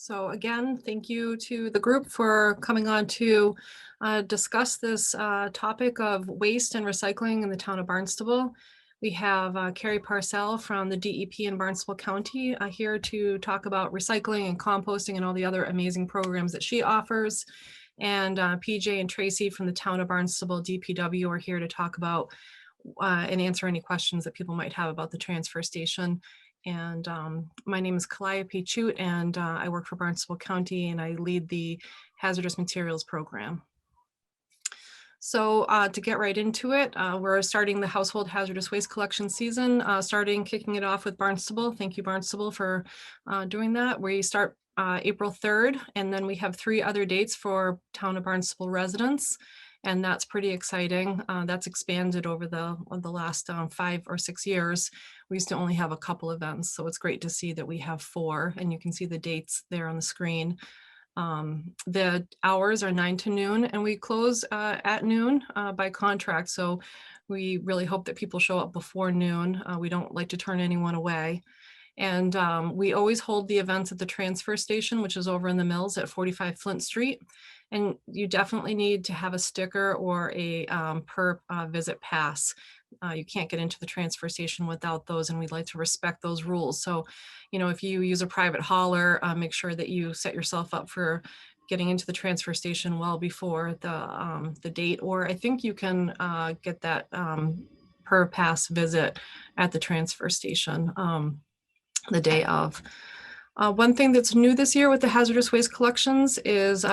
So again, thank you to the group for coming on to discuss this topic of waste and recycling in the town of Barnstable. We have Carrie Parcell from the DEP in Barnstable County here to talk about recycling and composting and all the other amazing programs that she offers. And PJ and Tracy from the town of Barnstable DPW are here to talk about and answer any questions that people might have about the transfer station. And my name is Calliope Chute, and I work for Barnstable County, and I lead the Hazardous Materials Program. So to get right into it, we're starting the household hazardous waste collection season, kicking it off with Barnstable. Thank you, Barnstable, for doing that. We start April 3rd, and then we have 3 other dates for town of Barnstable residents. And that's pretty exciting. That's expanded over the last 5 or 6 years. We used to only have a couple events, so it's great to see that we have 4, and you can see the dates there on the screen. The hours are 9 to noon, and we close at noon by contract, so we really hope that people show up before noon. We don't like to turn anyone away. And we always hold the events at the transfer station, which is over in the Mills at 45 Flint Street. And you definitely need to have a sticker or a per visit pass. You can't get into the transfer station without those, and we'd like to respect those rules. So, you know, if you use a private hauler, make sure that you set yourself up for getting into the transfer station well before the date, or I think you can get that per pass visit at the transfer station the day of. One thing that's new this year with the hazardous waste collections is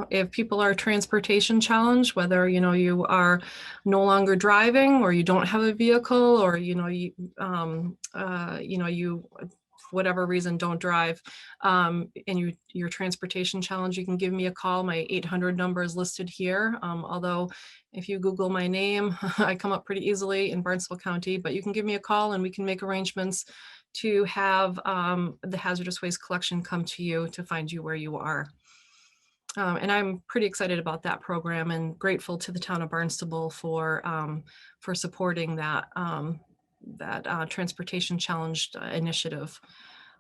if people are transportation challenged, whether you are no longer driving or you don't have a vehicle, or you for whatever reason don't drive, and you're transportation challenged, you can give me a call. My 800 number is listed here. Although if you Google my name, I come up pretty easily in Barnstable County, but you can give me a call and we can make arrangements to have the hazardous waste collection come to you to find you where you are. And I'm pretty excited about that program and grateful to the town of Barnstable for supporting that transportation challenged initiative.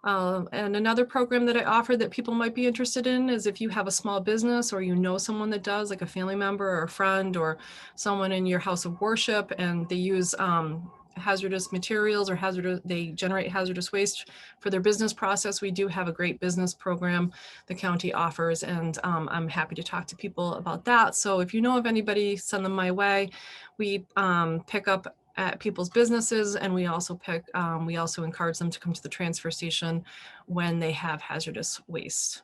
And another program that I offer that people might be interested in is if you have a small business or you know someone that does, like a family member or a friend or someone in your house of worship, and they use hazardous materials or they generate hazardous waste for their business process. We do have a great business program the county offers, and I'm happy to talk to people about that. So if you know of anybody, send them my way. We pick up at people's businesses, and we also encourage them to come to the transfer station when they have hazardous waste.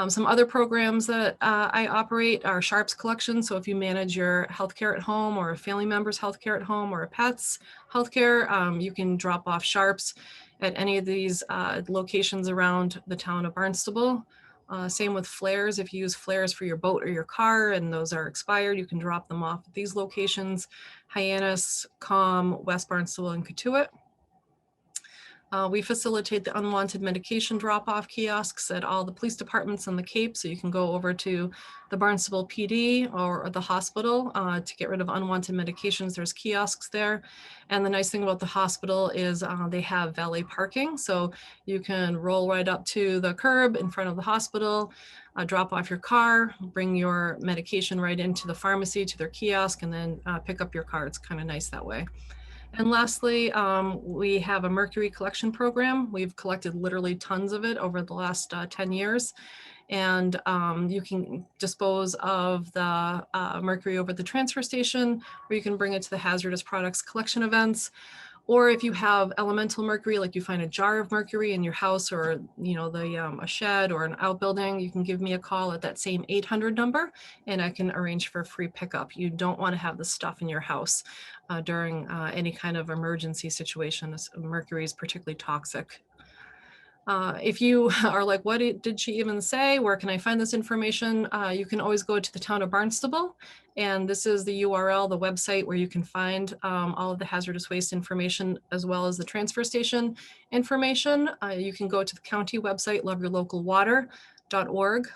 Some other programs that I operate are Sharps collection. So if you manage your healthcare at home, or a family member's healthcare at home, or a pet's healthcare, you can drop off Sharps at any of these locations around the town of Barnstable. Same with flares. If you use flares for your boat or your car and those are expired, you can drop them off at these locations: Hyannis, Calm, West Barnstable, and Cotuit. We facilitate the unwanted medication drop-off kiosks at all the police departments on the Cape, so you can go over to the Barnstable PD or the hospital to get rid of unwanted medications. There's kiosks there. And the nice thing about the hospital is they have valet parking, so you can roll right up to the curb in front of the hospital, drop off your car, bring your medication right into the pharmacy to their kiosk, and then pick up your car. It's kind of nice that way. And lastly, we have a mercury collection program. We've collected literally tons of it over the last 10 years. And you can dispose of the mercury over at the transfer station, or you can bring it to the hazardous products collection events. Or if you have elemental mercury, like you find a jar of mercury in your house, or a shed or an outbuilding, you can give me a call at that same 800 number, and I can arrange for a free pickup. You don't want to have the stuff in your house during any kind of emergency situation. Mercury is particularly toxic. If you are like, what did she even say? Where can I find this information? You can always go to the town of Barnstable, and this is the URL, the website where you can find all of the hazardous waste information, as well as the transfer station information. You can go to the county website, loveyourlocalwater.org,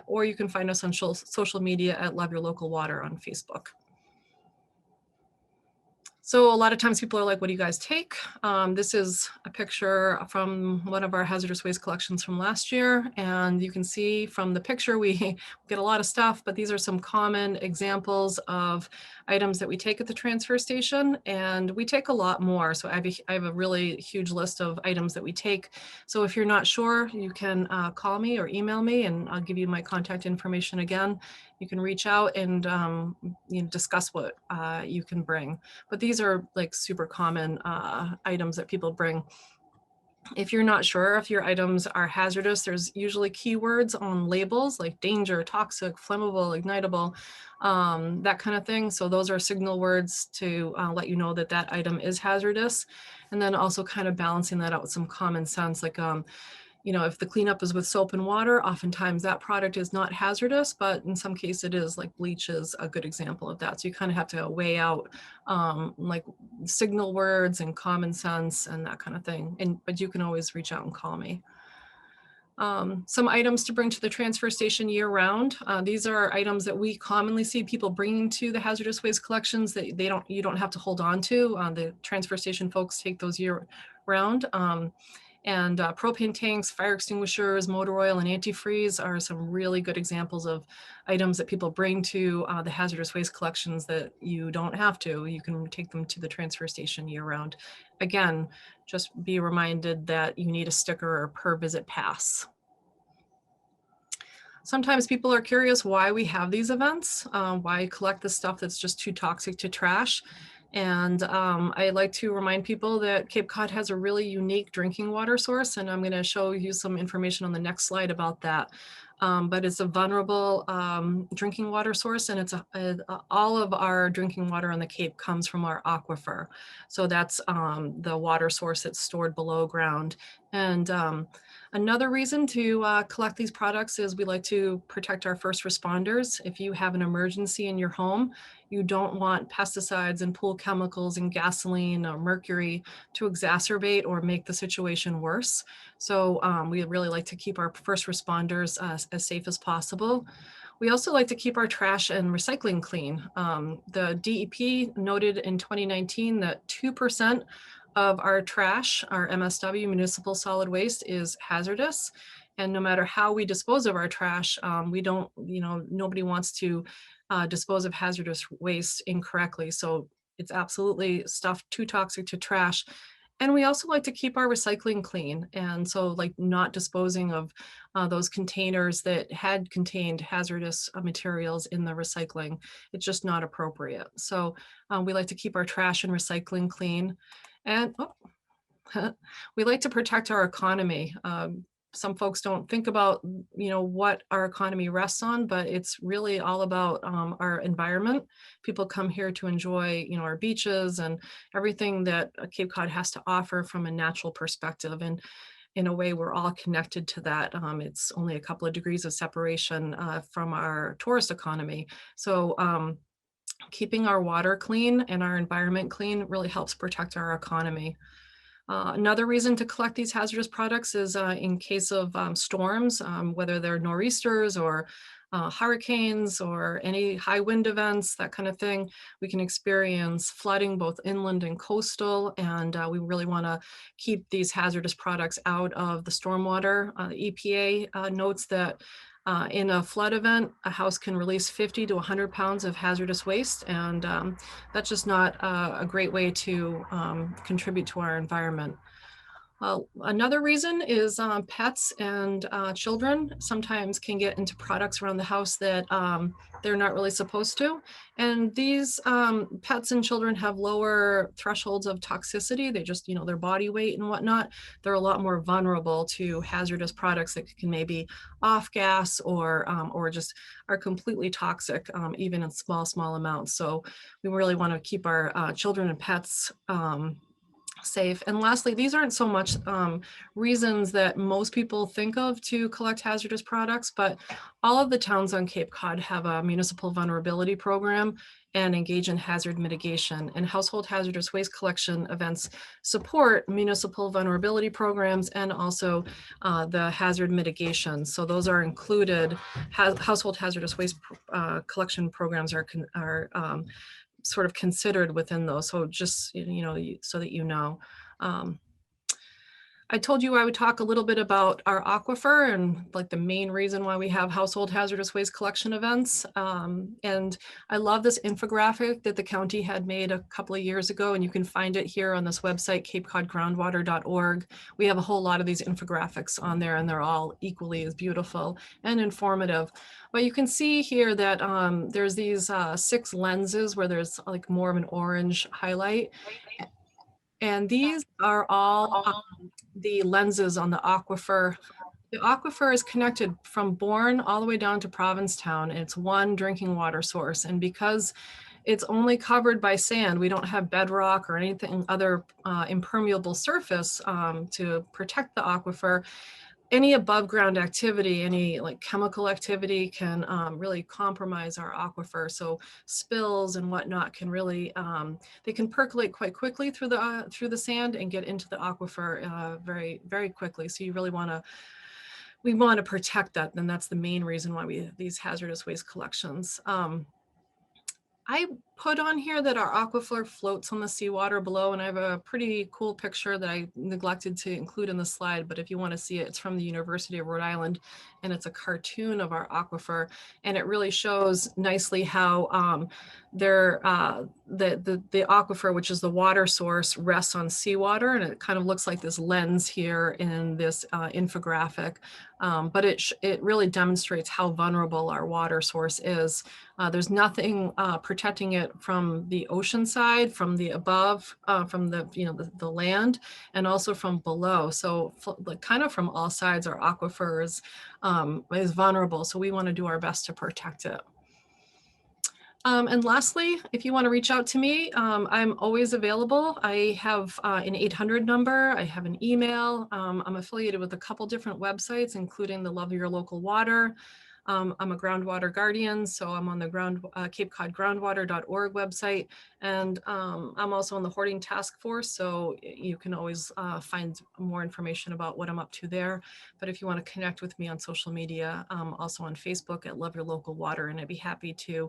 or you can find us on social media at Love Your Local Water on Facebook. So a lot of times people are like, what do you guys take? This is a picture from one of our hazardous waste collections from last year. And you can see from the picture, we get a lot of stuff, but these are some common examples of items that we take at the transfer station. And we take a lot more. So I have a really huge list of items that we take. So if you're not sure, you can call me or email me, and I'll give you my contact information again. You can reach out and discuss what you can bring. But these are like super common items that people bring. If you're not sure if your items are hazardous, there's usually keywords on labels like danger, toxic, flammable, ignitable, that kind of thing. So those are signal words to let you know that that item is hazardous. And then also kind of balancing that out with some common sense, like if the cleanup is with soap and water, oftentimes that product is not hazardous, but in some cases it is, like bleach is a good example of that. So you kind of have to weigh out like signal words and common sense and that kind of thing. But you can always reach out and call me. Some items to bring to the transfer station year round. These are items that we commonly see people bringing to the hazardous waste collections that you don't have to hold on to. The transfer station folks take those year round. And propane tanks, fire extinguishers, motor oil, and antifreeze are some really good examples of items that people bring to the hazardous waste collections that you don't have to. You can take them to the transfer station year round. Again, just be reminded that you need a sticker or per visit pass. Sometimes people are curious why we have these events, why collect the stuff that's just too toxic to trash. And I like to remind people that Cape Cod has a really unique drinking water source, and I'm going to show you some information on the next slide about that. But it's a vulnerable drinking water source, and it's all of our drinking water on the Cape comes from our aquifer. So that's the water source that's stored below ground. And another reason to collect these products is we like to protect our first responders. If you have an emergency in your home, you don't want pesticides and pool chemicals and gasoline or mercury to exacerbate or make the situation worse. So we really like to keep our first responders as safe as possible. We also like to keep our trash and recycling clean. The DEP noted in 2019 that 2% of our trash, our MSW, municipal solid waste, is hazardous. And no matter how we dispose of our trash, we don't, nobody wants to dispose of hazardous waste incorrectly. So it's absolutely stuff too toxic to trash. And we also like to keep our recycling clean. And so like not disposing of those containers that had contained hazardous materials in the recycling. It's just not appropriate. So we like to keep our trash and recycling clean. And we like to protect our economy. Some folks don't think about, what our economy rests on, but it's really all about our environment. People come here to enjoy, our beaches and everything that Cape Cod has to offer from a natural perspective. And in a way, we're all connected to that. It's only a couple of degrees of separation from our tourist economy. So keeping our water clean and our environment clean really helps protect our economy. Another reason to collect these hazardous products is in case of storms, whether they're nor'easters or hurricanes or any high wind events, that kind of thing. We can experience flooding both inland and coastal, and we really want to keep these hazardous products out of the stormwater. EPA notes that in a flood event, a house can release 50 to 100 pounds of hazardous waste, and that's just not a great way to contribute to our environment. Another reason is pets and children sometimes can get into products around the house that they're not really supposed to. And these pets and children have lower thresholds of toxicity. They just, their body weight and whatnot, they're a lot more vulnerable to hazardous products that can maybe off gas or just are completely toxic, even in small amounts. So we really want to keep our children and pets safe. And lastly, these aren't so much reasons that most people think of to collect hazardous products, but all of the towns on Cape Cod have a municipal vulnerability program and engage in hazard mitigation, and household hazardous waste collection events support municipal vulnerability programs and also the hazard mitigation. So those are included. Household hazardous waste collection programs are sort of considered within those. So just, so that you know. I told you I would talk a little bit about our aquifer and like the main reason why we have household hazardous waste collection events. And I love this infographic that the county had made a couple of years ago, and you can find it here on this website, capecodgroundwater.org. We have a whole lot of these infographics on there, and they're all equally as beautiful and informative. But you can see here that there's these 6 lenses where there's like more of an orange highlight. And these are all the lenses on the aquifer. The aquifer is connected from Bourne all the way down to Provincetown, and it's one drinking water source. And because it's only covered by sand, we don't have bedrock or anything other impermeable surface to protect the aquifer. Any above ground activity, any like chemical activity can really compromise our aquifer. So spills and whatnot can really, they can percolate quite quickly through the sand and get into the aquifer very, very quickly. So you really we want to protect that. And that's the main reason why these hazardous waste collections. I put on here that our aquifer floats on the seawater below, and I have a pretty cool picture that I neglected to include in the slide, but if you want to see it, it's from the University of Rhode Island, and it's a cartoon of our aquifer, and it really shows nicely how the aquifer, which is the water source, rests on seawater, and it kind of looks like this lens here in this infographic, but it really demonstrates how vulnerable our water source is. There's nothing protecting it from the ocean side, from the above, from the land, and also from below. So kind of from all sides, our aquifer is vulnerable. So we want to do our best to protect it. And lastly, if you want to reach out to me, I'm always available. I have an 800 number. I have an email. I'm affiliated with a couple different websites, including the Love Your Local Water. I'm a groundwater guardian, so I'm on the capecodgroundwater.org website, and I'm also on the hoarding task force, so you can always find more information about what I'm up to there. But if you want to connect with me on social media, I'm also on Facebook at Love Your Local Water, and I'd be happy to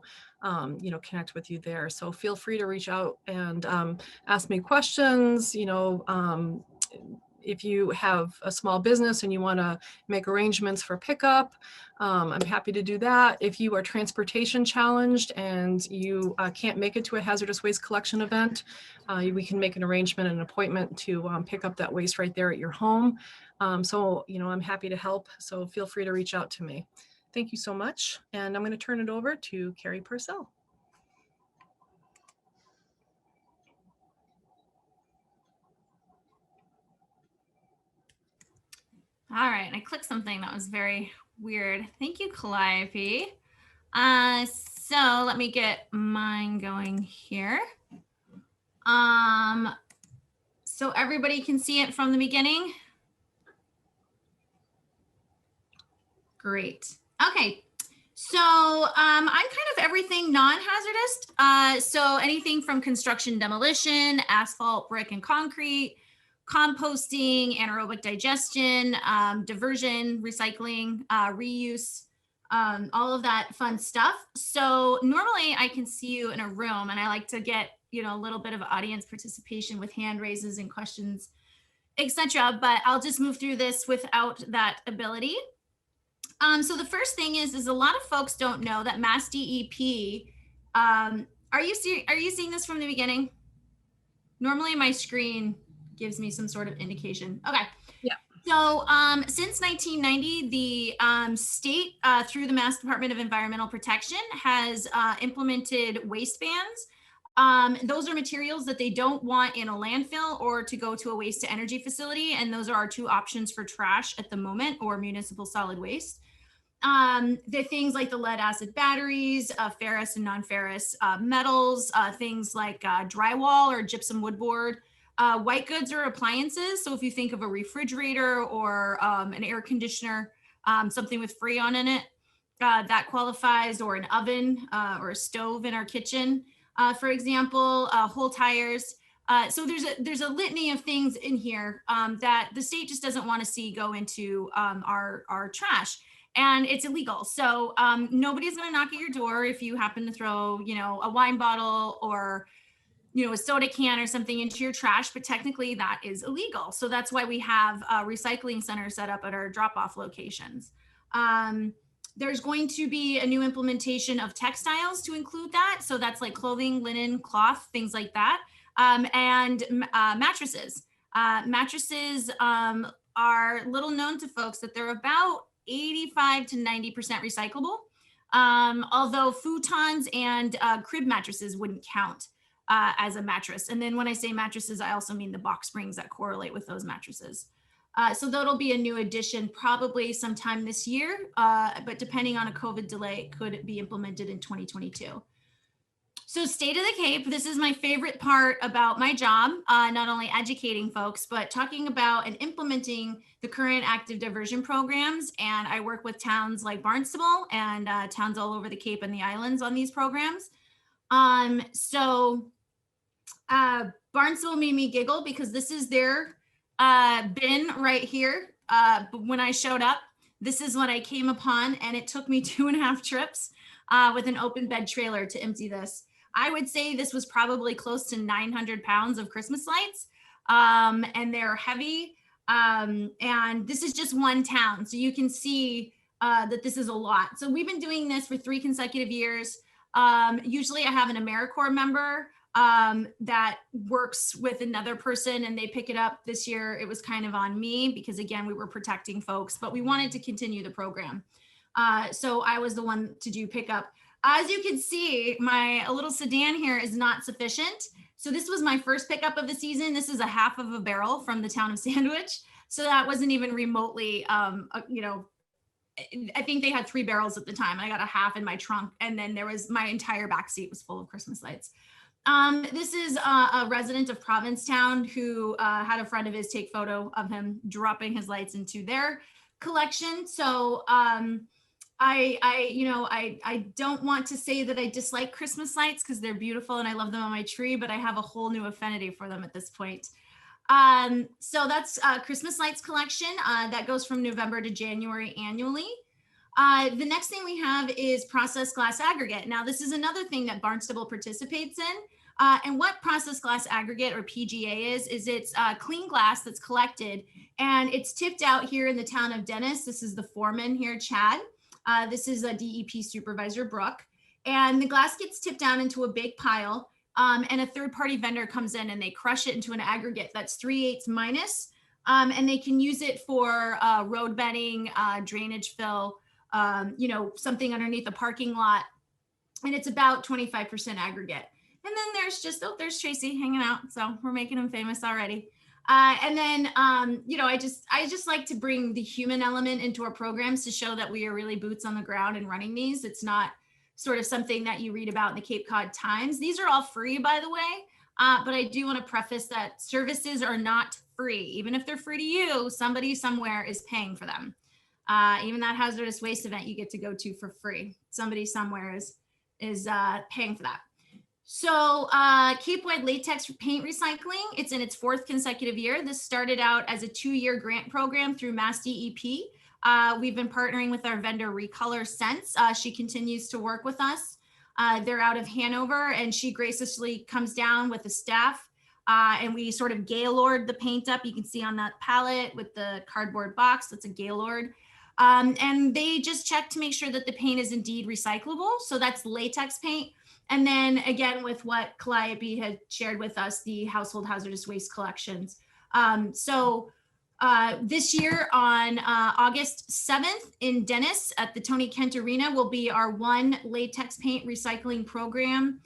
connect with you there. So feel free to reach out and ask me questions. If you have a small business and you want to make arrangements for pickup, I'm happy to do that. If you are transportation challenged and you can't make it to a hazardous waste collection event, we can make an arrangement, an appointment to pick up that waste right there at your home. So I'm happy to help. So feel free to reach out to me. Thank you so much. And I'm going to turn it over to Carrie Purcell. All right, I clicked something that was very weird. Thank you, Calliope. So let me get mine going here. So everybody can see it from the beginning. Great. Okay. So I'm kind of everything non-hazardous. So anything from construction demolition, asphalt, brick, and concrete, composting, anaerobic digestion, diversion, recycling, reuse, all of that fun stuff. So normally I can see you in a room, and I like to get a little bit of audience participation with hand raises and questions, etc. But I'll just move through this without that ability. So the first thing is a lot of folks don't know that MassDEP. Are you seeing this from the beginning? Normally my screen gives me some sort of indication. Okay. Yeah. So since 1990, the state, through the Mass Department of Environmental Protection, has implemented waste bans. Those are materials that they don't want in a landfill or to go to a waste to energy facility. And those are our two options for trash at the moment, or municipal solid waste. The things like the lead acid batteries, ferrous and non-ferrous metals, things like drywall or gypsum wood board, white goods or appliances. So if you think of a refrigerator or an air conditioner, something with Freon in it, that qualifies, or an oven or a stove in our kitchen, for example, whole tires. So there's a litany of things in here that the state just doesn't want to see go into our trash. and it's illegal. So nobody's going to knock at your door if you happen to throw, you know, a wine bottle or, you know, a soda can or something into your trash, but technically that is illegal. So that's why we have a recycling centers set up at our drop-off locations. There's going to be a new implementation of textiles to include that. So that's like clothing, linen, cloth, things like that. And mattresses. Mattresses are little known to folks that they're about 85 to 90% recyclable. Although futons and crib mattresses wouldn't count as a mattress. And then when I say mattresses, I also mean the box springs that correlate with those mattresses. So that'll be a new addition probably sometime this year, but depending on a COVID delay, it could be implemented in 2022. So State of the Cape, this is my favorite part about my job, not only educating folks, but talking about and implementing the current active diversion programs. And I work with towns like Barnstable and towns all over the Cape and the islands on these programs. Barnstable made me giggle because this is their bin right here. When I showed up, this is what I came upon, and it took me 2.5 trips with an open bed trailer to empty this. I would say this was probably close to 900 pounds of Christmas lights, and they're heavy. And this is just one town, so you can see that this is a lot. So we've been doing this for 3 consecutive years. Usually I have an AmeriCorps member that works with another person and they pick it up. This year it was kind of on me because again, we were protecting folks, but we wanted to continue the program. So I was the one to do pickup. As you can see, my little sedan here is not sufficient. So this was my first pickup of the season. This is a half of a barrel from the town of Sandwich. So that wasn't even remotely, you know, I think they had 3 barrels at the time. I got a half in my trunk, and then there was my entire back seat was full of Christmas lights. This is a resident of Provincetown who had a friend of his take photo of him dropping his lights into their collection. So I don't want to say that I dislike Christmas lights because they're beautiful and I love them on my tree, but I have a whole new affinity for them at this point. So that's Christmas lights collection that goes from November to January annually. The next thing we have is processed glass aggregate. Now, this is another thing that Barnstable participates in. And what processed glass aggregate, or PGA, is it's clean glass that's collected and it's tipped out here in the town of Dennis. This is the foreman here, Chad. This is a DEP supervisor, Brooke. And the glass gets tipped down into a big pile. And a third-party vendor comes in and they crush it into an aggregate that's 3/8 minus. And they can use it for road bedding, drainage fill, you know, something underneath a parking lot. And it's about 25% aggregate. And then there's just, oh, there's Tracy hanging out. So we're making him famous already. And then, you know, I just like to bring the human element into our programs to show that we are really boots on the ground and running these. It's not sort of something that you read about in the Cape Cod Times. These are all free, by the way. But I do want to preface that services are not free. Even if they're free to you, somebody somewhere is paying for them. Even that hazardous waste event you get to go to for free. Somebody somewhere is paying for that. So Cape-wide latex paint recycling, it's in its 4th consecutive year. This started out as a 2-year grant program through MassDEP. We've been partnering with our vendor Recolor since. She continues to work with us. They're out of Hanover, and she graciously comes down with the staff, and we sort of Gaylord the paint up. You can see on that palette with the cardboard box, that's a Gaylord. And they just check to make sure that the paint is indeed recyclable. So that's latex paint. And then again, with what Calliope had shared with us, the household hazardous waste collections. This year on August 7th in Dennis at the Tony Kent Arena will be our 1 latex paint recycling program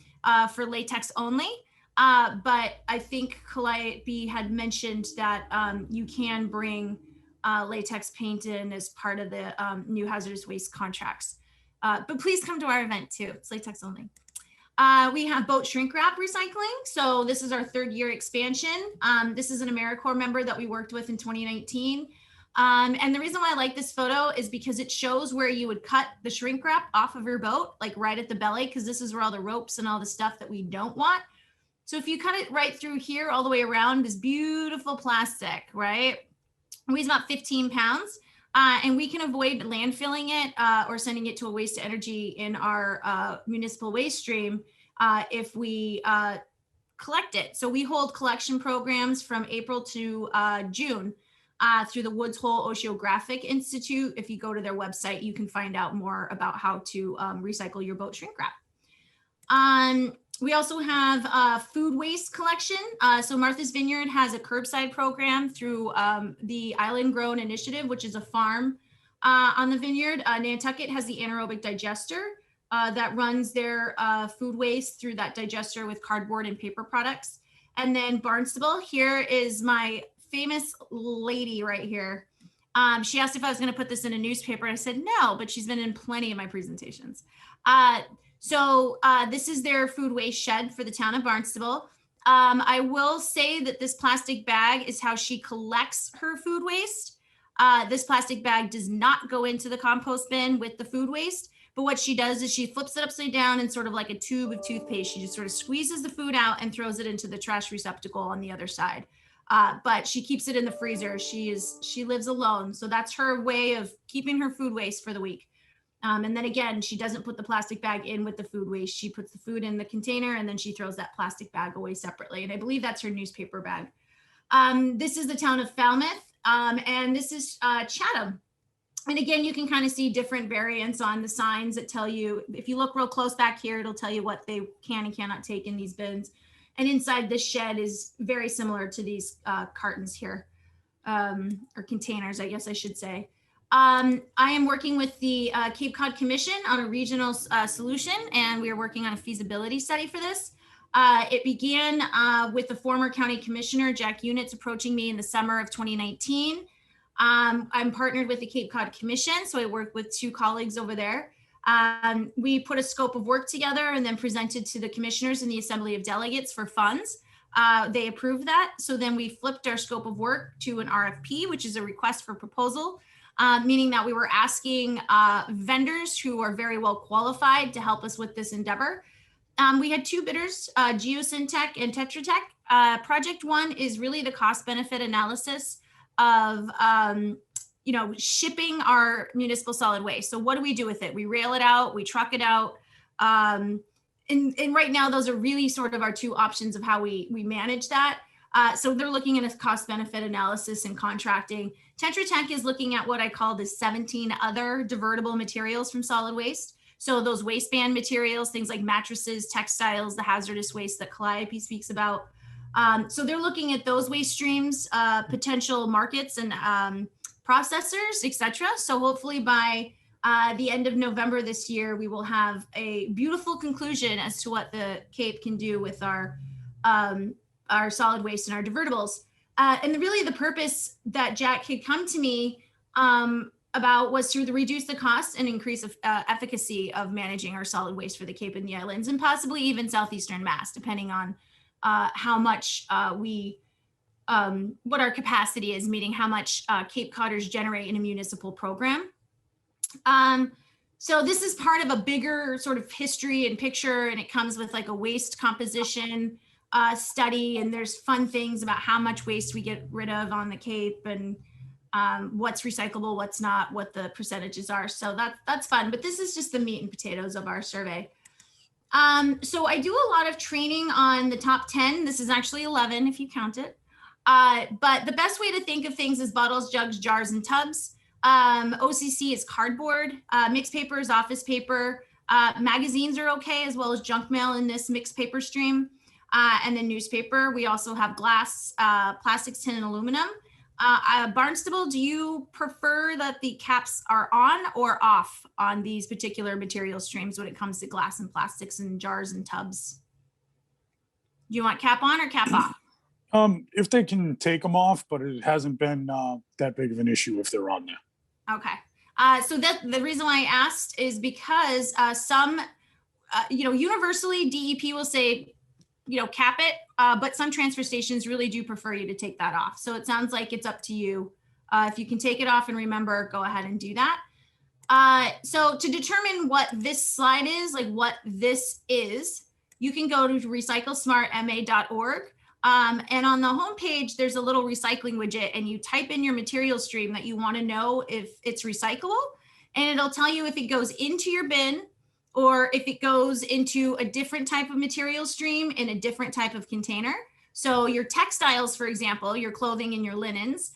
for latex only. But I think Calliope had mentioned that you can bring latex paint in as part of the new hazardous waste contracts. But please come to our event too. It's latex only. We have boat shrink wrap recycling. So this is our 3rd year expansion. This is an AmeriCorps member that we worked with in 2019. And the reason why I like this photo is because it shows where you would cut the shrink wrap off of your boat, like right at the belly, because this is where all the ropes and all the stuff that we don't want. So if you cut it right through here, all the way around, this beautiful plastic, right? It weighs about 15 pounds. And we can avoid landfilling it or sending it to a waste to energy in our municipal waste stream if we collect it. So we hold collection programs from April to June through the Woods Hole Oceanographic Institute. If you go to their website, you can find out more about how to recycle your boat shrink wrap. We also have food waste collection. So Martha's Vineyard has a curbside program through the Island Grown Initiative, which is a farm on the vineyard. Nantucket has the anaerobic digester that runs their food waste through that digester with cardboard and paper products. And then Barnstable, here is my famous lady right here. She asked if I was going to put this in a newspaper. I said no, but she's been in plenty of my presentations. So this is their food waste shed for the town of Barnstable. I will say that this plastic bag is how she collects her food waste. This plastic bag does not go into the compost bin with the food waste, but what she does is she flips it upside down and sort of like a tube of toothpaste. She just sort of squeezes the food out and throws it into the trash receptacle on the other side. But she keeps it in the freezer. She lives alone. So that's her way of keeping her food waste for the week. And then again, she doesn't put the plastic bag in with the food waste. She puts the food in the container and then she throws that plastic bag away separately. And I believe that's her newspaper bag. This is the town of Falmouth, and this is Chatham. And again, you can kind of see different variants on the signs that tell you, if you look real close back here, it'll tell you what they can and cannot take in these bins. And inside this shed is very similar to these cartons here, or containers, I guess I should say. I am working with the Cape Cod Commission on a regional solution, and we are working on a feasibility study for this. It began with the former county commissioner, Jack Units, approaching me in the summer of 2019. I'm partnered with the Cape Cod Commission, so I work with two colleagues over there. We put a scope of work together and then presented to the commissioners and the Assembly of Delegates for funds. They approved that. So then we flipped our scope of work to an RFP, which is a request for proposal, meaning that we were asking vendors who are very well qualified to help us with this endeavor. We had two bidders, Geosyntech and Tetra Tech. Project one is really the cost benefit analysis of shipping our municipal solid waste. So what do we do with it? We rail it out, we truck it out. And right now, those are really sort of our two options of how we manage that. So they're looking at a cost benefit analysis and contracting. Tetra Tech is looking at what I call the 17 other divertible materials from solid waste. So those waistband materials, things like mattresses, textiles, the hazardous waste that Calliope speaks about. So they're looking at those waste streams, potential markets and processors, et cetera. So hopefully by the end of November this year, we will have a beautiful conclusion as to what the Cape can do with our solid waste and our divertibles. And really the purpose that Jack had come to me about was to reduce the cost and increase efficacy of managing our solid waste for the Cape and the islands, and possibly even southeastern Mass, depending on how much what our capacity is, meaning how much Cape Codders generate in a municipal program. So this is part of a bigger sort of history and picture, and it comes with like a waste composition study, and there's fun things about how much waste we get rid of on the Cape, and what's recyclable, what's not, what the percentages are. So that's fun, but this is just the meat and potatoes of our survey. So I do a lot of training on the top 10. This is actually 11 if you count it. But the best way to think of things is bottles, jugs, jars, and tubs. OCC is cardboard, mixed paper is office paper, magazines are okay, as well as junk mail in this mixed paper stream, and then newspaper. We also have glass, plastics, tin, and aluminum. Barnstable, do you prefer that the caps are on or off on these particular material streams when it comes to glass and plastics and jars and tubs? Do you want cap on or cap off? If they can take them off, but it hasn't been that big of an issue if they're on there. Okay. So that the reason why I asked is because some, universally DEP will say, cap it, but some transfer stations really do prefer you to take that off. So it sounds like it's up to you. If you can take it off and remember, go ahead and do that. So to determine what this slide is, like what this is, you can go to recyclesmartma.org. And on the homepage, there's a little recycling widget, and you type in your material stream that you want to know if it's recyclable, and it'll tell you if it goes into your bin or if it goes into a different type of material stream in a different type of container. So your textiles, for example, your clothing and your linens,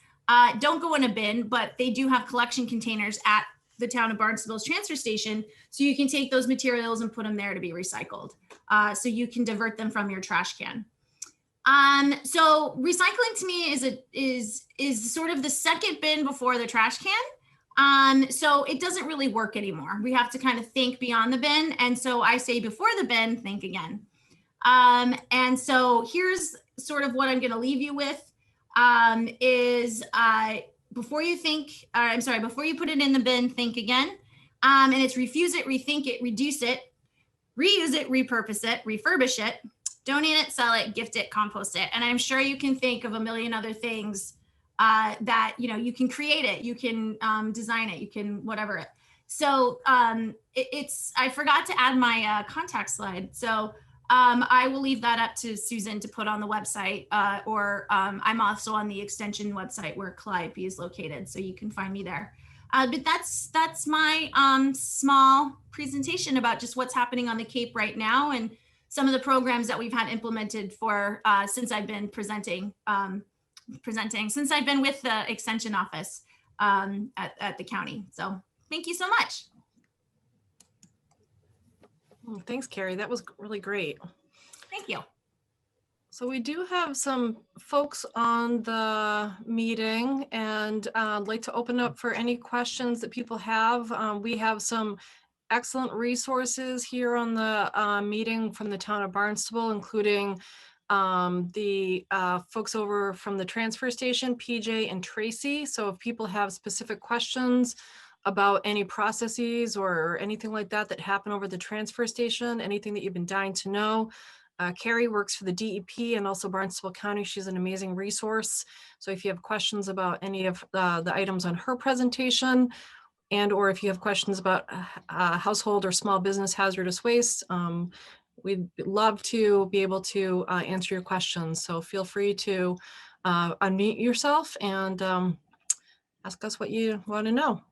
don't go in a bin, but they do have collection containers at the town of Barnstable's transfer station. So you can take those materials and put them there to be recycled. So you can divert them from your trash can. So recycling to me is sort of the second bin before the trash can. So it doesn't really work anymore. We have to kind of think beyond the bin. And so I say before the bin, think again. And so here's sort of what I'm going to leave you with, before you think, before you put it in the bin, think again. And it's refuse it, rethink it, reduce it, reuse it, repurpose it, refurbish it, donate it, sell it, gift it, compost it. And I'm sure you can think of a million other things that, you can create it, you can design it, you can whatever. So I forgot to add my contact slide. So I will leave that up to Susan to put on the website, or I'm also on the extension website where Calliope is located, so you can find me there. But that's my small presentation about just what's happening on the Cape right now and some of the programs that we've had implemented for since I've been since I've been with the extension office at the county. So thank you so much. Thanks, Carrie. That was really great. Thank you. So we do have some folks on the meeting, and I'd like to open up for any questions that people have. We have some excellent resources here on the meeting from the town of Barnstable, including the folks over from the transfer station, PJ and Tracy. So if people have specific questions about any processes or anything like that happen over the transfer station, anything that you've been dying to know. Carrie works for the DEP and also Barnstable County. She's an amazing resource. So if you have questions about any of the items on her presentation, and or if you have questions about household or small business hazardous waste, we'd love to be able to answer your questions. So feel free to unmute yourself and ask us what you want to know.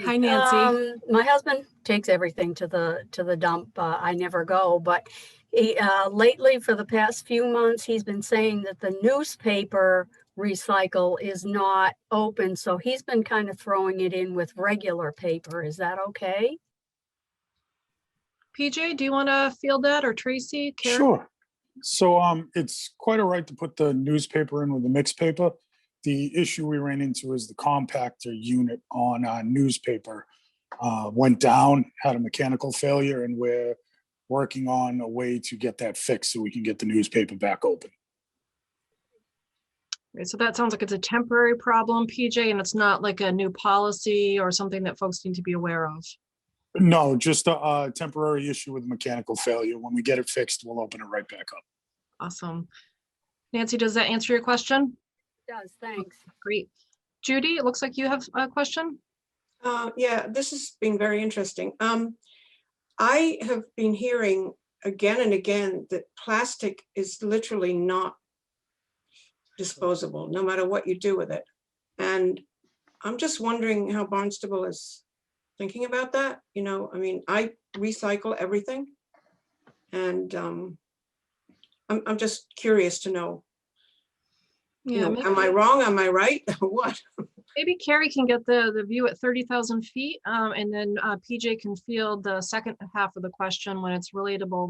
Hi, Nancy. My husband takes everything to the dump. I never go, but he, lately for the past few months, he's been saying that the newspaper recycle is not open. So he's been kind of throwing it in with regular paper. Is that okay? PJ, do you want to field that, or Tracy? Carrie? Sure. So it's quite all right to put the newspaper in with the mixed paper. The issue we ran into is the compactor unit on newspaper went down, had a mechanical failure, and we're working on a way to get that fixed so we can get the newspaper back open. Right, so that sounds like it's a temporary problem, PJ, and it's not like a new policy or something that folks need to be aware of. No, just a temporary issue with mechanical failure. When we get it fixed, we'll open it right back up. Awesome. Nancy, does that answer your question? It does, thanks. Great. Judy, it looks like you have a question. Yeah, this has been very interesting. I have been hearing again and again that plastic is literally not disposable, no matter what you do with it. And I'm just wondering how Barnstable is thinking about that. I mean, I recycle everything, and I'm just curious to know. Yeah, am I wrong? Am I right? What? Maybe Carrie can get the view at 30,000 feet, and then PJ can field the second half of the question when it's relatable,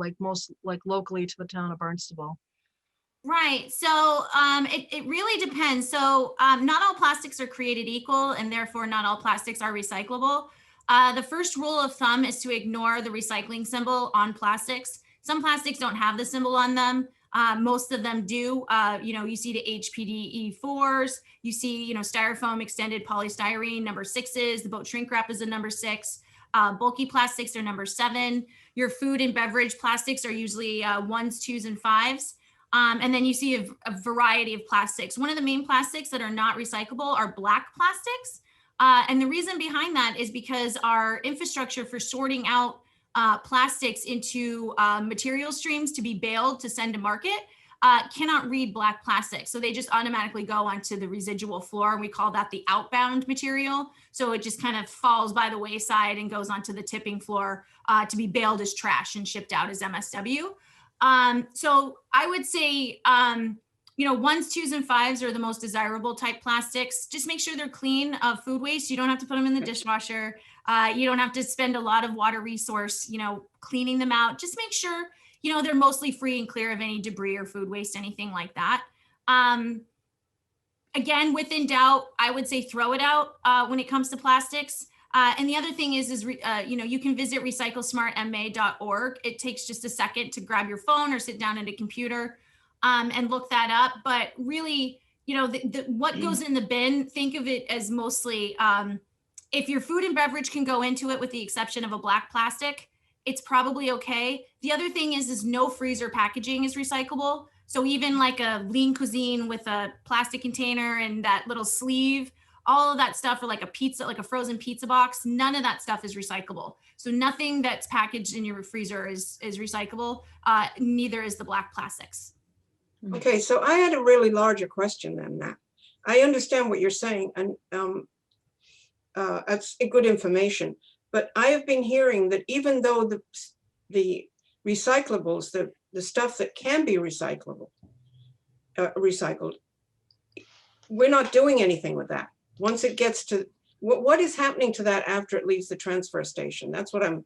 like locally to the town of Barnstable. Right. So it really depends. So not all plastics are created equal, and therefore not all plastics are recyclable. The first rule of thumb is to ignore the recycling symbol on plastics. Some plastics don't have the symbol on them. Most of them do. You see the HPD E4s, you see, styrofoam, extended polystyrene, number 6s, the boat shrink wrap is a number 6. Bulky plastics are number 7. Your food and beverage plastics are usually 1s, 2s, and 5s. And then you see a variety of plastics. One of the main plastics that are not recyclable are black plastics. And the reason behind that is because our infrastructure for sorting out plastics into material streams to be baled to send to market cannot read black plastic. So they just automatically go onto the residual floor. And we call that the outbound material. So it just kind of falls by the wayside and goes onto the tipping floor to be baled as trash and shipped out as MSW. So I would say, you know, 1s, 2s, and 5s are the most desirable type plastics. Just make sure they're clean of food waste. You don't have to put them in the dishwasher. You don't have to spend a lot of water resource, you know, cleaning them out. Just make sure, you know, they're mostly free and clear of any debris or food waste, anything like that. Again, within doubt, I would say throw it out when it comes to plastics. And the other thing is you know, you can visit recyclesmartma.org. It takes just a second to grab your phone or sit down at a computer and look that up. But really, you know, what goes in the bin, think of it as mostly, if your food and beverage can go into it with the exception of a black plastic, it's probably okay. The other thing is no freezer packaging is recyclable. So even like a lean cuisine with a plastic container and that little sleeve, all of that stuff, or like a pizza, like a frozen pizza box, none of that stuff is recyclable. So nothing that's packaged in your freezer is recyclable. Neither is the black plastics. Okay, so I had a really larger question than that. I understand what you're saying, and that's good information. But I have been hearing that even though the recyclables, the stuff that can be recycled, we're not doing anything with that. Once it gets to, what is happening to that after it leaves the transfer station? That's what I'm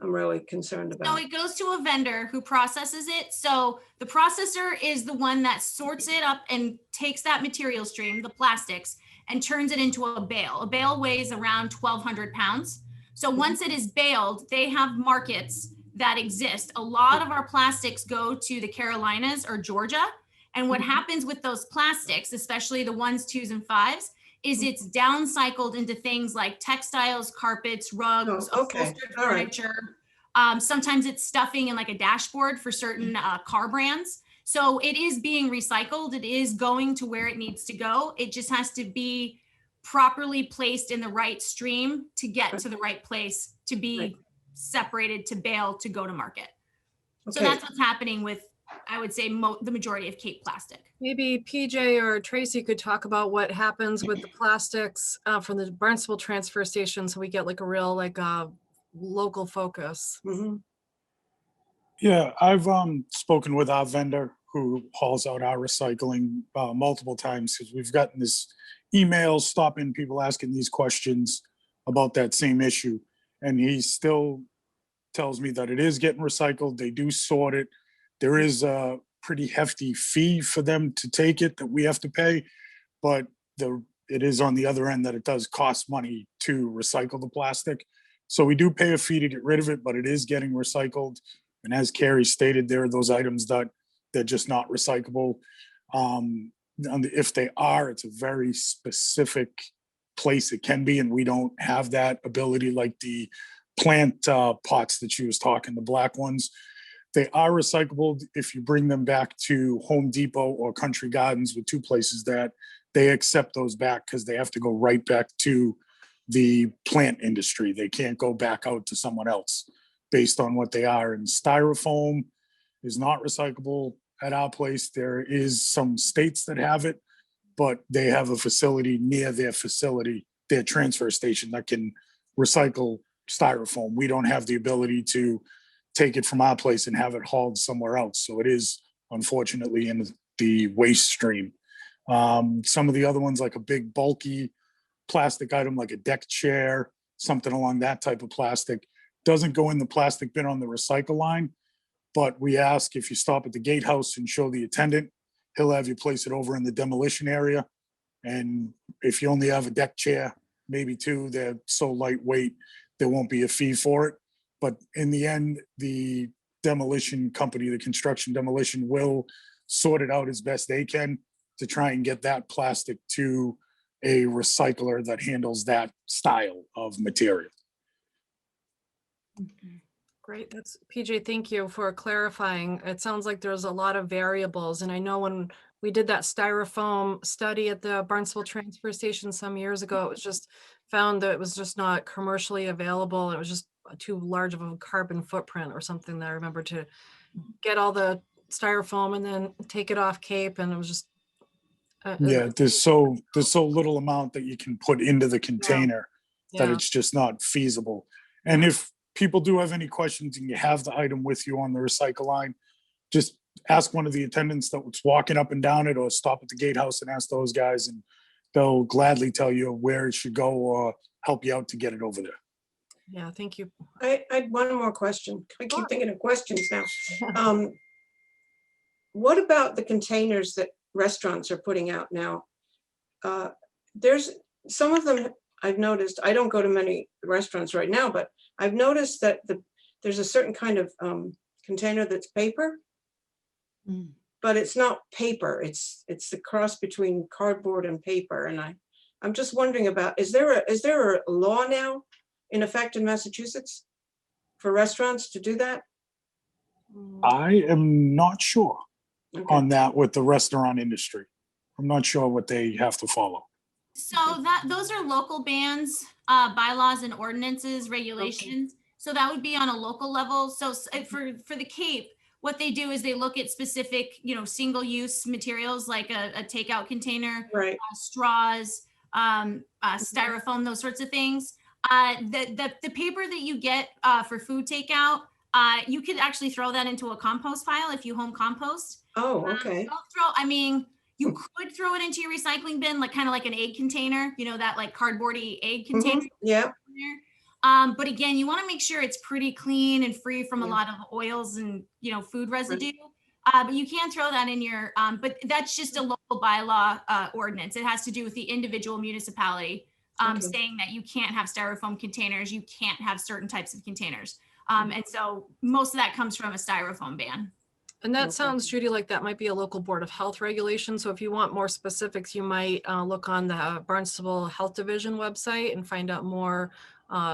really concerned about. So it goes to a vendor who processes it. So the processor is the one that sorts it up and takes that material stream, the plastics, and turns it into a bale. A bale weighs around 1,200 pounds. So once it is baled, they have markets that exist. A lot of our plastics go to the Carolinas or Georgia. And what happens with those plastics, especially the 1s, 2s, and 5s, is it's downcycled into things like textiles, carpets, rugs, upholstered furniture. Sometimes it's stuffing in like a dashboard for certain car brands. So it is being recycled. It is going to where it needs to go. It just has to be properly placed in the right stream to get to the right place to be separated, to bale, to go to market. So that's what's happening with, I would say, the majority of Cape plastic. Maybe PJ or Tracy could talk about what happens with the plastics from the Barnstable transfer station, so we get like a real local focus. Yeah, I've spoken with our vendor who hauls out our recycling multiple times, because we've gotten this email stopping people asking these questions about that same issue. And he still tells me that it is getting recycled. They do sort it. There is a pretty hefty fee for them to take it that we have to pay, but it is on the other end that it does cost money to recycle the plastic. So we do pay a fee to get rid of it, but it is getting recycled. And as Carrie stated, there are those items that they're just not recyclable. If they are, it's a very specific place it can be, and we don't have that ability like the plant pots that she was talking, the black ones. They are recyclable if you bring them back to Home Depot or Country Gardens, with two places that they accept those back, because they have to go right back to the plant industry. They can't go back out to someone else based on what they are. And styrofoam is not recyclable at our place. There is some states that have it, but they have a facility near their facility, their transfer station, that can recycle styrofoam. We don't have the ability to take it from our place and have it hauled somewhere else. So it is unfortunately in the waste stream. Some of the other ones, like a big bulky plastic item, like a deck chair, something along that type of plastic, doesn't go in the plastic bin on the recycle line. But we ask, if you stop at the gatehouse and show the attendant, he'll have you place it over in the demolition area. And if you only have a deck chair, maybe two, they're so lightweight, there won't be a fee for it. But in the end, the demolition company, the construction demolition, will sort it out as best they can to try and get that plastic to a recycler that handles that style of material. Great. That's PJ. Thank you for clarifying. It sounds like there's a lot of variables. And I know when we did that styrofoam study at the Barnstable transfer station some years ago, it was just found that it was just not commercially available. It was just too large of a carbon footprint or something that I remember to get all the styrofoam and then take it off Cape, and it was just Yeah, there's so little amount that you can put into the container that yeah. it's just not feasible. And if people do have any questions and you have the item with you on the recycle line, just ask one of the attendants that's walking up and down it, or stop at the gatehouse and ask those guys, and they'll gladly tell you where it should go or help you out to get it over there. Yeah, thank you. I had one more question. I Sure. keep thinking of questions now. What about the containers that restaurants are putting out now? There's some of them I've noticed. I don't go to many restaurants right now, but I've noticed that there's a certain kind of container that's paper, but it's not paper. It's the cross between cardboard and paper. And I'm just wondering about, is there a law now in effect in Massachusetts for restaurants to do that? I am not sure Okay. on that with the restaurant industry. I'm not sure what they have to follow. So those are local bans, bylaws and ordinances, regulations. So that would be on a local level. So for the Cape, what they do is they look at specific, single-use materials like a takeout container, Right. straws, styrofoam, those sorts of things. The paper that you get for food takeout, you could actually throw that into a compost pile if you home compost. Oh, okay. You could throw it into your recycling bin, like kind of like an egg container, that like cardboardy egg container. Yeah. But again, you want to make sure it's pretty clean and free from a lot of oils and, food residue. But you can throw that in your, but that's just a local bylaw ordinance. It has to do with the individual municipality saying that you can't have styrofoam containers. You can't have certain types of containers. And so most of that comes from a styrofoam ban. And that sounds, Judy, like that might be a local Board of Health regulation. So if you want more specifics, you might look on the Barnstable Health Division website and find out more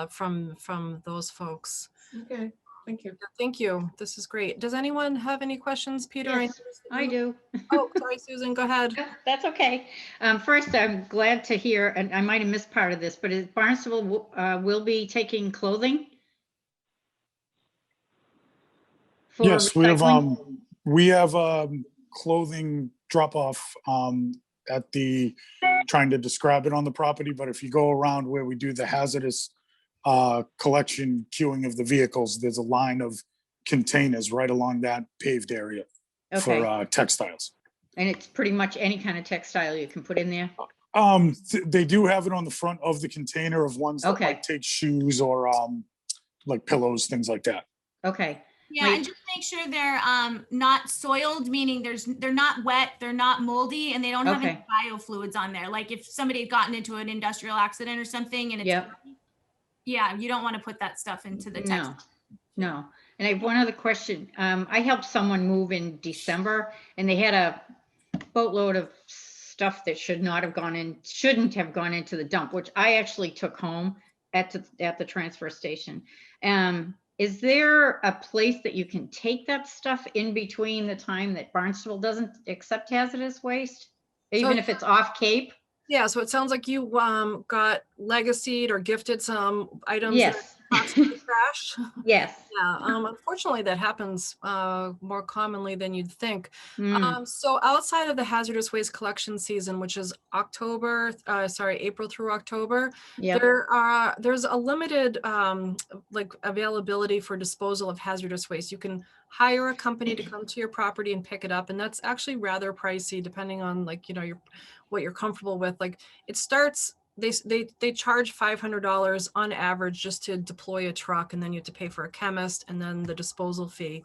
from those folks. Okay, thank you. Thank you. This is great. Does anyone have any questions, Peter? Yes, I do. Oh, sorry, Susan, go ahead. That's okay. First, I'm glad to hear, and I might have missed part of this, but is Barnstable will be taking clothing? For Yes, recycling? we have clothing drop off at the, trying to describe it on the property, but if you go around where we do the hazardous collection queuing of the vehicles, there's a line of containers right along that paved area Okay. for textiles. And it's pretty much any kind of textile you can put in there? They do have it on the front of the container of ones that Okay. like take shoes or like pillows, things like that. Okay. Yeah, and just make sure they're not soiled, meaning they're not wet, they're not moldy, and they don't have any biofluids on there. Like if somebody had gotten into an industrial accident or something and it's you don't want to put that stuff into the text. No. And I have one other question. I helped someone move in December and they had a boatload of stuff that shouldn't have gone into the dump, which I actually took home at the transfer station. Is there a place that you can take that stuff in between the time that Barnstable doesn't accept hazardous waste, even if it's off Cape? Yeah, so it sounds like you got legacied or gifted some items Yes. that are possibly trash. Yes. Yeah, unfortunately that happens more commonly than you'd think. Mm. So outside of the hazardous waste collection season, which is April through October, Yep. there's a limited availability for disposal of hazardous waste. You can hire a company to come to your property and pick it up, and that's actually rather pricey depending on what you're comfortable with. Like it starts, they charge $500 on average just to deploy a truck, and then you have to pay for a chemist and then the disposal fee.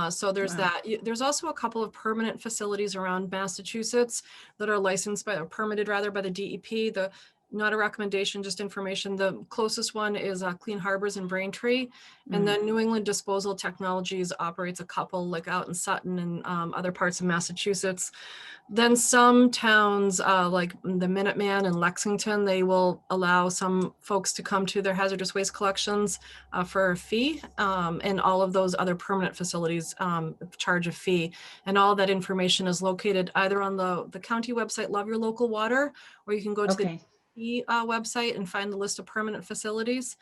So there's that. There's also a couple of permanent facilities around Massachusetts that are licensed by, or permitted rather, by the DEP. Not a recommendation, just information. The closest one is Clean Harbors in Braintree. And then New England Disposal Technologies operates a couple like out in Sutton and other parts of Massachusetts. Then some towns like the Minuteman in Lexington, they will allow some folks to come to their hazardous waste collections for a fee. And all of those other permanent facilities charge a fee. And all that information is located either on the county website, Love Your Local Water, or you can go to the website and find the list of permanent facilities.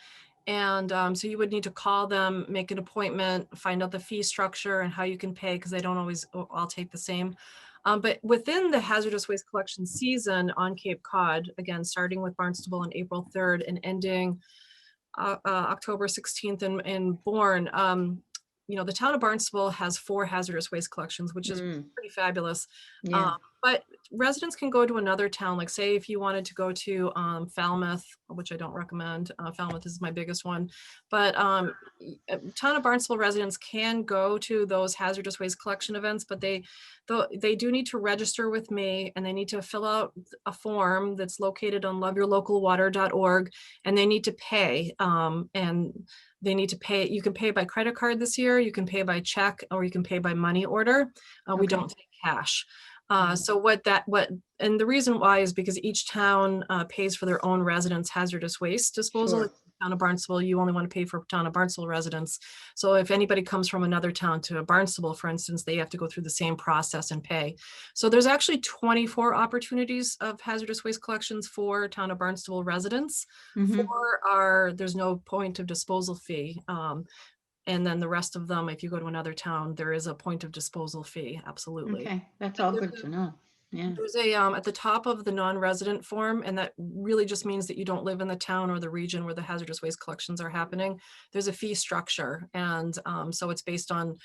And so you would need to call them, make an appointment, find out the fee structure and how you can pay, because they don't always all take the same. But within the hazardous waste collection season on Cape Cod, again, starting with Barnstable on April 3rd and ending October 16th in Bourne, you know, the town of Barnstable has 4 hazardous waste collections, which is pretty fabulous. Yeah. But residents can go to another town, like say if you wanted to go to Falmouth, which I don't recommend. Falmouth is my biggest one, but town of Barnstable residents can go to those hazardous waste collection events, but they do need to register with me, and they need to fill out a form that's located on loveyourlocalwater.org, and they need to pay. And they need to pay. You can pay by credit card this year, you can pay by check, or you can pay by money order. We Okay. don't take cash. So and the reason why is because each town pays for their own residents' hazardous waste disposal. Sure. Town of Barnstable, you only want to pay for town of Barnstable residents. So if anybody comes from another town to Barnstable, for instance, they have to go through the same process and pay. So there's actually 24 opportunities of hazardous waste collections for town of Barnstable residents. Mhm. 4 there's no point of disposal fee. And then the rest of them, if you go to another town, there is a point of disposal fee. Absolutely. Okay, that's all good to know. Yeah. There's a, at the top of the non-resident form, and that really just means that you don't live in the town or the region where the hazardous waste collections are happening. There's a fee structure, and so it's based on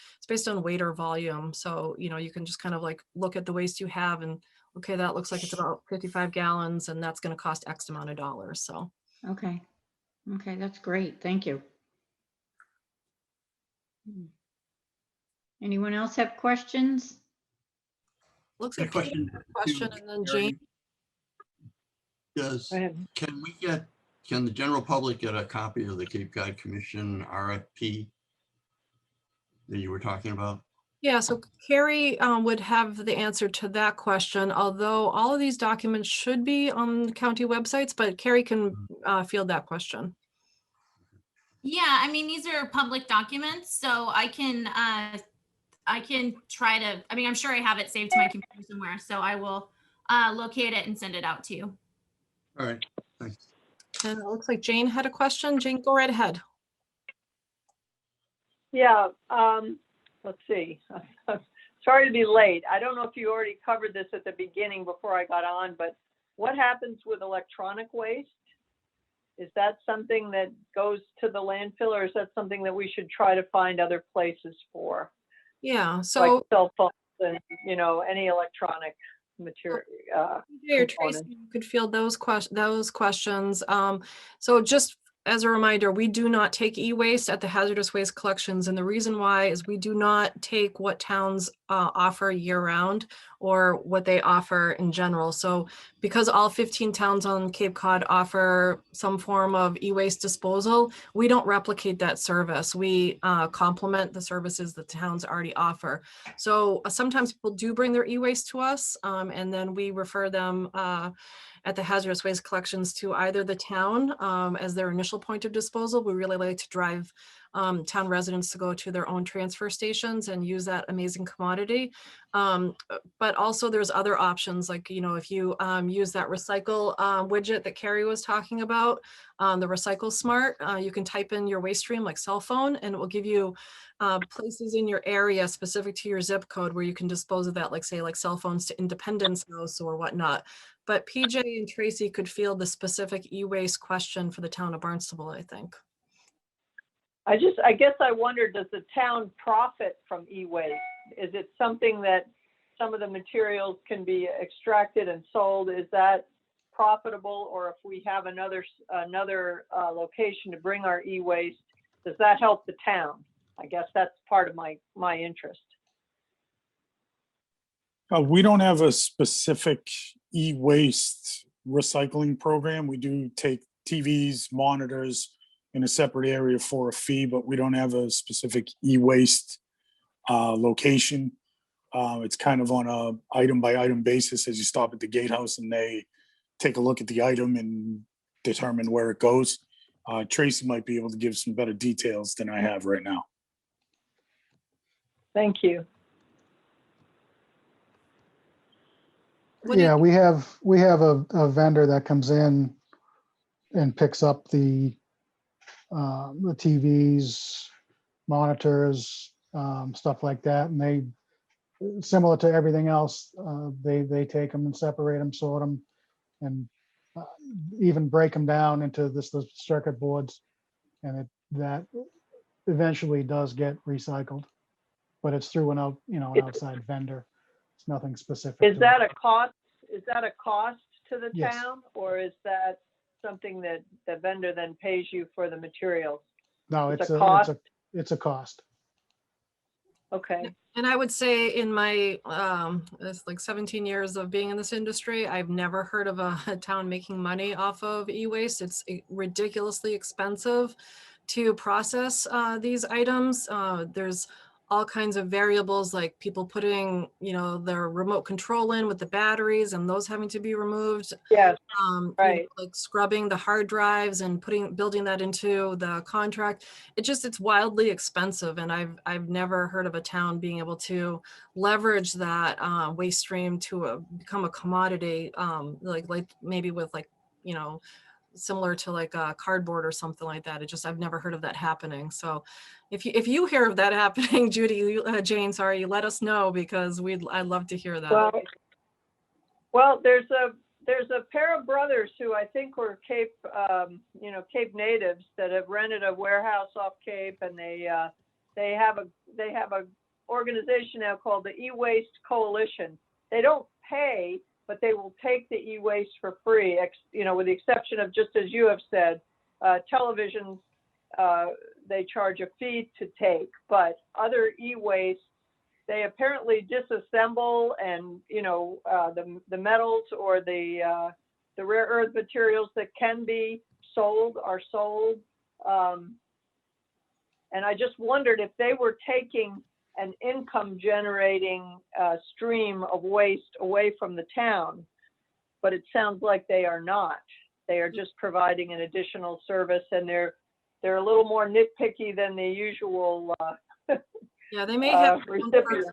weight or volume. So, you know, you can just kind of like look at the waste you have and, okay, that looks like it's about 55 gallons and that's going to cost X amount of dollars. So. Okay. Okay, that's great. Thank you. Anyone else have questions? Looks A like question. question, to and then Gary. Jane. Does, Go ahead. can the general public get a copy of the Cape Cod Commission RFP that you were talking about? Yeah, so Carrie would have the answer to that question, although all of these documents should be on the county websites, but Carrie can field that question. Yeah, I mean, these are public documents, so I can try to, I mean, I'm sure I have it saved to my computer somewhere, so I will locate it and send it out to you. All right, thanks. And it looks like Jane had a question. Jane, go right ahead. Yeah, let's see. Sorry to be late. I don't know if you already covered this at the beginning before I got on, but what happens with electronic waste? Is that something that goes to the landfill, or is that something that we should try to find other places for? Yeah, so Like cell phones and, you know, any electronic material. or Tracy, you could field those questions. So just as a reminder, we do not take e-waste at the hazardous waste collections. And the reason why is we do not take what towns offer year round or what they offer in general. So because all 15 towns on Cape Cod offer some form of e-waste disposal, we don't replicate that service. We complement the services that towns already offer. So sometimes people do bring their e-waste to us, and then we refer them at the hazardous waste collections to either the town as their initial point of disposal. We really like to drive town residents to go to their own transfer stations and use that amazing commodity. But also there's other options, like, you know, if you use that recycle widget that Carrie was talking about, the Recycle Smart, you can type in your waste stream like cell phone, and it will give you places in your area specific to your zip code where you can dispose of that, like say like cell phones to Independence House or whatnot. But PJ and Tracy could field the specific e-waste question for the town of Barnstable, I think. I guess I wonder, does the town profit from e-waste? Is it something that some of the materials can be extracted and sold? Is that profitable? Or if we have another location to bring our e-waste, does that help the town? I guess that's part of my interest. We don't have a specific e-waste recycling program. We do take TVs, monitors in a separate area for a fee, but we don't have a specific e-waste location. It's kind of on a item by item basis as you stop at the gatehouse and they take a look at the item and determine where it goes. Tracy might be able to give some better details than I have right now. Thank you. Yeah, we have a vendor that comes in and picks up the the TVs, monitors, stuff like that. And they, similar to everything else, they take them and separate them, sort them, and even break them down into the circuit boards. And that eventually does get recycled, but it's through an outside vendor. It's nothing specific. Is to that it. a cost? Is that a cost to the Yes. town, or is that something that the vendor then pays you for the materials? No, it's it's a a cost? it's a cost. Okay. And I would say in my, it's like 17 years of being in this industry, I've never heard of a town making money off of e-waste. It's ridiculously expensive to process these items. There's all kinds of variables, like people putting, their remote control in with the batteries and those having to be removed. Yes, Right. Like scrubbing the hard drives and building that into the contract. It's wildly expensive. And I've never heard of a town being able to leverage that waste stream to become a commodity, like maybe with similar to like cardboard or something like that. I've never heard of that happening. So if you hear of that happening, Judy, Jane, sorry, let us know, because I'd love to hear that. Well, there's a pair of brothers who I think were Cape natives that have rented a warehouse off Cape, and they have a organization now called the EWaste Coalition. They don't pay, but they will take the e-waste for free, with the exception of, just as you have said, televisions, they charge a fee to take, but other e-waste, they apparently disassemble, and, the metals or the rare earth materials that can be sold are sold. And I just wondered if they were taking an income generating stream of waste away from the town, but it sounds like they are not. They are just providing an additional service, and they're a little more nitpicky than the usual Yeah, they may have recipients.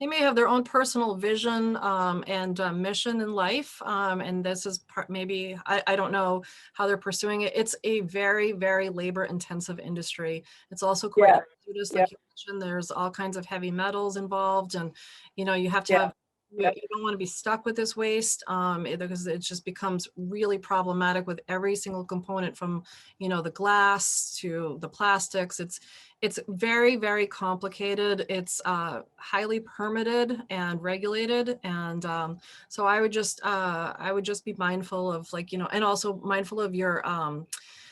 they may have their own personal vision and mission in life, and this is maybe I don't know how they're pursuing it. It's a very, very labor intensive industry. It's also quite hazardous, like you mentioned. There's all kinds of heavy metals involved, and you have to have. You don't want to be stuck with this waste because it just becomes really problematic with every single component, from the glass to the plastics. It's very, very complicated. It's highly permitted and regulated, and so I would just be mindful of, and also mindful of your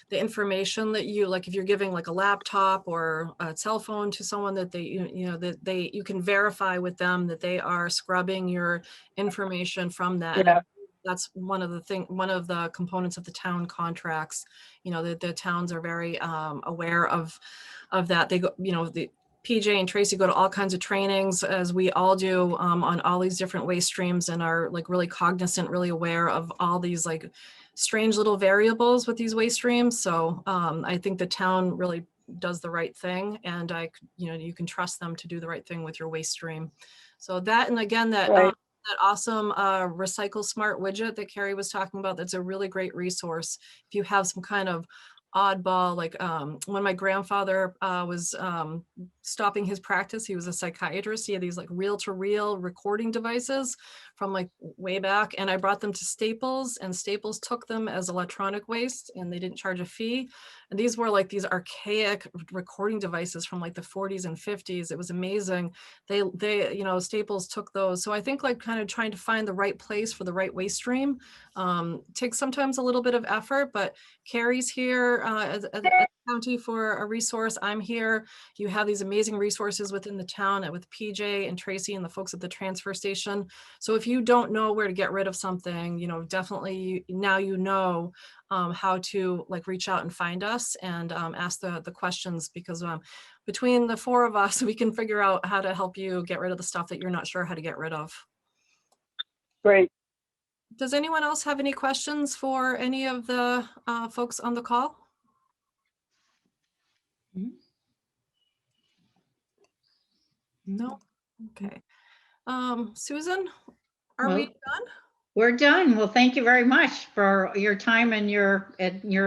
the information that you, like if you're giving like a laptop or a cell phone to someone, that you can verify with them that they are scrubbing your information from that. And that's one of the components of the town contracts. The towns are very aware of that. They go, the PJ and Tracy go to all kinds of trainings, as we all do, on all these different waste streams, and are like really cognizant, really aware of all these like strange little variables with these waste streams. So I think the town really does the right thing, and you can trust them to do the right thing with your waste stream. So that, and again, that awesome Recycle Smart widget that Carrie was talking about, that's a really great resource if you have some kind of oddball, like when my grandfather was stopping his practice, he was a psychiatrist. He had these like reel-to-reel recording devices from like way back, and I brought them to Staples, and Staples took them as electronic waste, and they didn't charge a fee. And these were like these archaic recording devices from like the 40s and 50s. It was amazing. They Staples took those. So I think like kind of trying to find the right place for the right waste stream takes sometimes a little bit of effort, but Carrie's here as a county for a resource. I'm here. You have these amazing resources within the town with PJ and Tracy and the folks at the transfer station. So if you don't know where to get rid of something, definitely now how to like reach out and find us and ask the questions, because between the four of us, we can figure out how to help you get rid of the stuff that you're not sure how to get rid of. Great. Does anyone else have any questions for any of the folks on the call? No? Okay. Susan, are we done? We're done. Well, thank you very much for your time and your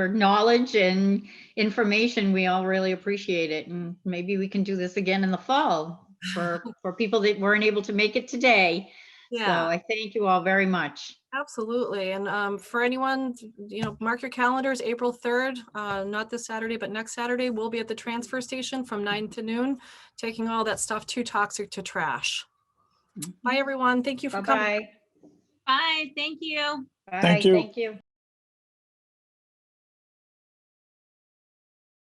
knowledge and information. We all really appreciate it. And maybe we can do this again in the fall for people that weren't able to make it today. So Yeah. I thank you all very much. Absolutely. And for anyone, mark your calendars, April 3rd, not this Saturday, but next Saturday, we'll be at the transfer station from 9 to noon, taking all that stuff too toxic to trash. Bye, everyone. Thank you for coming. Bye-bye. Bye, thank you. Bye. Thank you. Thank you.